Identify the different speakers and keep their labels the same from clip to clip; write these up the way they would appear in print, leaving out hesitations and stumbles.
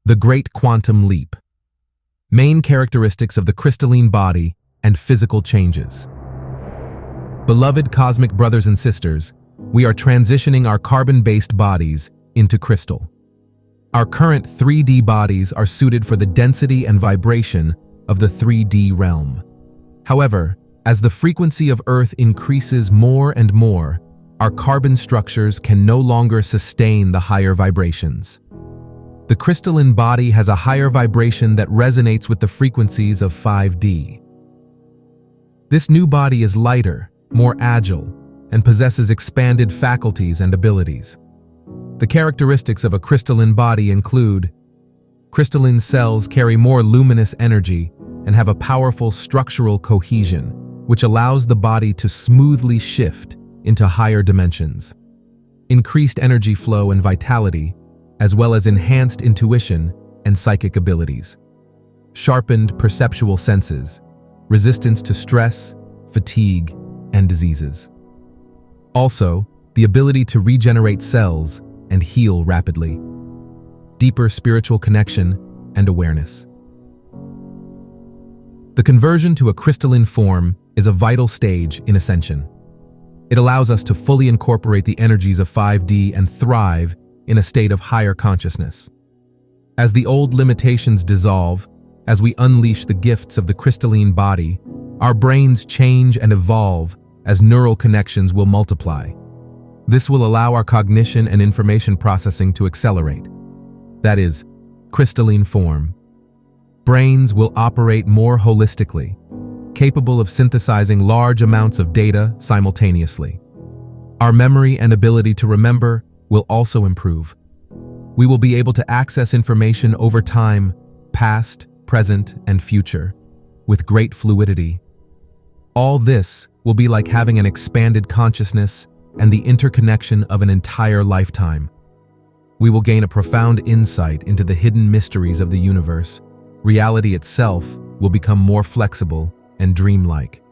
Speaker 1: The Great Quantum Leap. Main characteristics of the crystalline body and physical changes. Beloved cosmic brothers and sisters, we are transitioning our carbon-based bodies into crystal. Our current 3D bodies are suited for the density and vibration of the 3D realm. However, as the frequency of Earth increases more and more, our carbon structures can no longer sustain the higher vibrations. The crystalline body has a higher vibration that resonates with the frequencies of 5D. This new body is lighter, more agile, and possesses expanded faculties and abilities. The characteristics of a crystalline body include: crystalline cells carry more luminous energy and have a powerful structural cohesion, which allows the body to smoothly shift into higher dimensions. Increased energy flow and vitality, as well as enhanced intuition and psychic abilities. Sharpened perceptual senses, resistance to stress, fatigue, and diseases. Also, the ability to regenerate cells and heal rapidly. Deeper spiritual connection and awareness. The conversion to a crystalline form is a vital stage in ascension. It allows us to fully incorporate the energies of 5D and thrive in a state of higher consciousness. As the old limitations dissolve, as we unleash the gifts of the crystalline body, our brains change and evolve as neural connections will multiply. This will allow our cognition and information processing to accelerate. That is, crystalline form. Brains will operate more holistically, capable of synthesizing large amounts of data simultaneously. Our memory and ability to remember will also improve. We will be able to access information over time, past, present, and future, with great fluidity. All this will be like having an expanded consciousness and the interconnection of an entire lifetime. We will gain a profound insight into the hidden mysteries of the universe. Reality itself will become more flexible and dreamlike.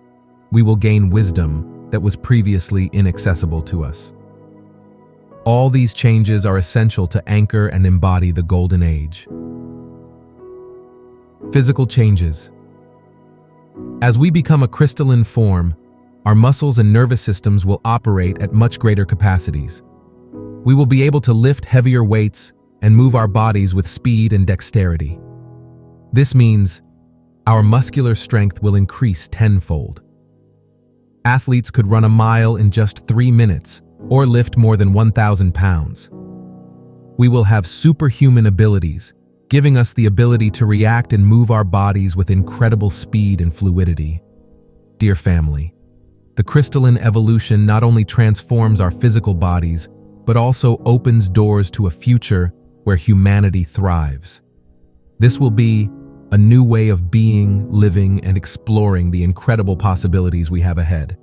Speaker 1: We will gain wisdom that was previously inaccessible to us. All these changes are essential to anchor and embody the golden age. Physical changes. As we become a crystalline form, our muscles and nervous systems will operate at much greater capacities. We will be able to lift heavier weights and move our bodies with speed and dexterity. This means our muscular strength will increase tenfold. Athletes could run a mile in just 3 minutes or lift more than 1,000 pounds. We will have superhuman abilities, giving us the ability to react and move our bodies with incredible speed and fluidity. Dear family, the crystalline evolution not only transforms our physical bodies, but also opens doors to a future where humanity thrives. This will be a new way of being, living, and exploring the incredible possibilities we have ahead.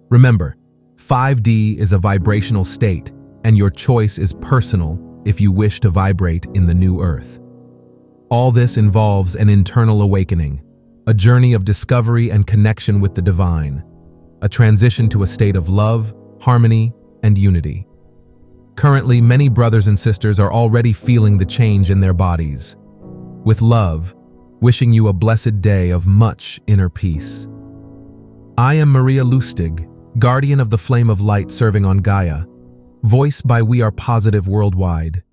Speaker 1: Remember, 5D is a vibrational state, and your choice is personal if you wish to vibrate in the new Earth. All this involves an internal awakening, a journey of discovery and connection with the divine, a transition to a state of love, harmony, and unity. Currently, many brothers and sisters are already feeling the change in their bodies. With love, wishing you a blessed day of much inner peace. I am Maria Lustig, guardian of the flame of light serving on Gaia, voice by We Are Positive Worldwide.